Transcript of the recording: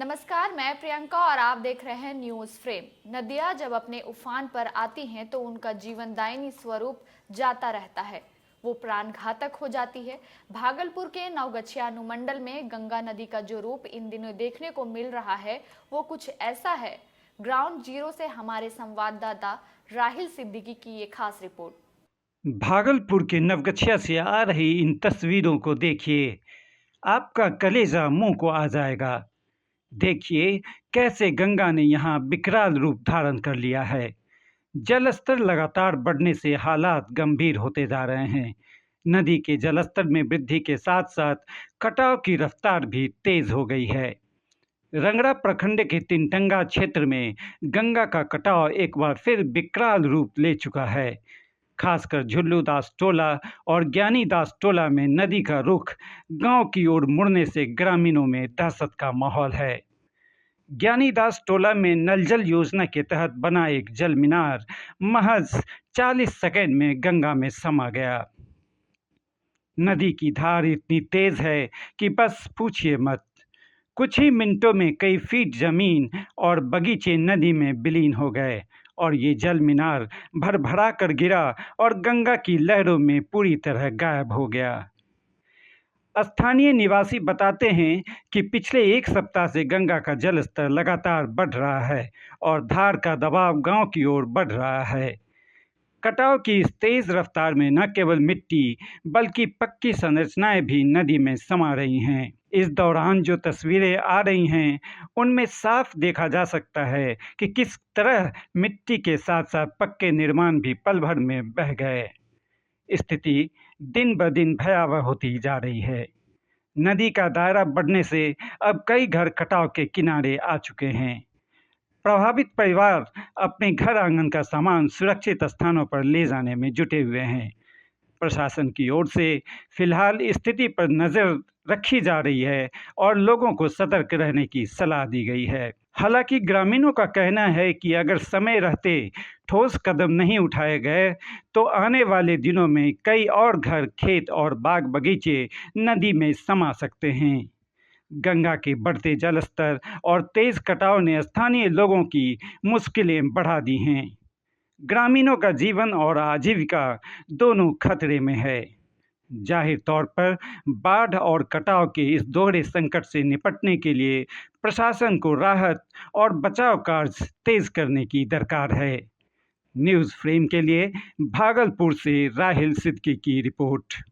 नमस्कार, मैं प्रियंका और आप देख रहे हैं न्यूज फ्रेम। नदियां जब अपने उफान पर आती हैं तो उनका जीवनदायिनी स्वरूप जाता रहता है, वो प्राण घातक हो जाती है। भागलपुर के नवगछिया अनुमंडल में गंगा नदी का जो रूप इन दिनों देखने को मिल रहा है वो कुछ ऐसा है। ग्राउंड जीरो से हमारे संवाददाता राहिल सिद्दीकी की ये खास रिपोर्ट। भागलपुर के नवगछिया से आ रही इन तस्वीरों को देखिए, आपका कलेजा मुंह को आ जाएगा। देखिए कैसे गंगा ने यहाँ विकराल रूप धारण कर लिया है। जलस्तर लगातार बढ़ने से हालात गंभीर होते जा रहे हैं। नदी के जलस्तर में वृद्धि के साथ साथ कटाव की रफ्तार भी तेज हो गई है। रंगरा प्रखंड के तिनटंगा क्षेत्र में गंगा का कटाव एक बार फिर विकराल रूप ले चुका है। खासकर झुल्लूदास टोला और ज्ञानीदास टोला में नदी का रुख गांव की ओर मुड़ने से ग्रामीणों में दहशत का माहौल है। ज्ञानीदास टोला में नल जल योजना के तहत बना एक जल मीनार महज 40 सेकंड में गंगा में समा गया। नदी की धार इतनी तेज है कि बस पूछिए मत। कुछ ही मिनटों में कई फीट जमीन और बगीचे नदी में विलीन हो गए और ये जल मीनार भरभरा कर गिरा और गंगा की लहरों में पूरी तरह गायब हो गया। स्थानीय निवासी बताते हैं कि पिछले एक सप्ताह से गंगा का जल स्तर लगातार बढ़ रहा है और धार का दबाव गांव की ओर बढ़ रहा है। कटाव की इस तेज रफ्तार में न केवल मिट्टी बल्कि पक्की संरचनाएं भी नदी में समा रही हैं। इस दौरान जो तस्वीरें आ रही हैं उनमें साफ देखा जा सकता है कि किस तरह मिट्टी के साथ साथ पक्के निर्माण भी पल भर में बह गए। स्थिति दिन ब दिन भयावह होती जा रही है। नदी का दायरा बढ़ने से अब कई घर कटाव के किनारे आ चुके हैं। प्रभावित परिवार अपने घर आंगन का सामान सुरक्षित स्थानों पर ले जाने में जुटे हुए हैं। प्रशासन की ओर से फिलहाल स्थिति पर नज़र रखी जा रही है और लोगों को सतर्क रहने की सलाह दी गई है। हालांकि ग्रामीणों का कहना है कि अगर समय रहते ठोस कदम नहीं उठाए गए तो आने वाले दिनों में कई और घर, खेत और बाग बगीचे नदी में समा सकते हैं। गंगा के बढ़ते जलस्तर और तेज कटाव ने स्थानीय लोगों की मुश्किलें बढ़ा दी हैं। ग्रामीणों का जीवन और आजीविका दोनों खतरे में है। जाहिर तौर पर बाढ़ और कटाव के इस दोहरे संकट से निपटने के लिए प्रशासन को राहत और बचाव कार्य तेज करने की दरकार है। न्यूज़ फ्रेम के लिए भागलपुर से राहिल सिद्दीकी की रिपोर्ट।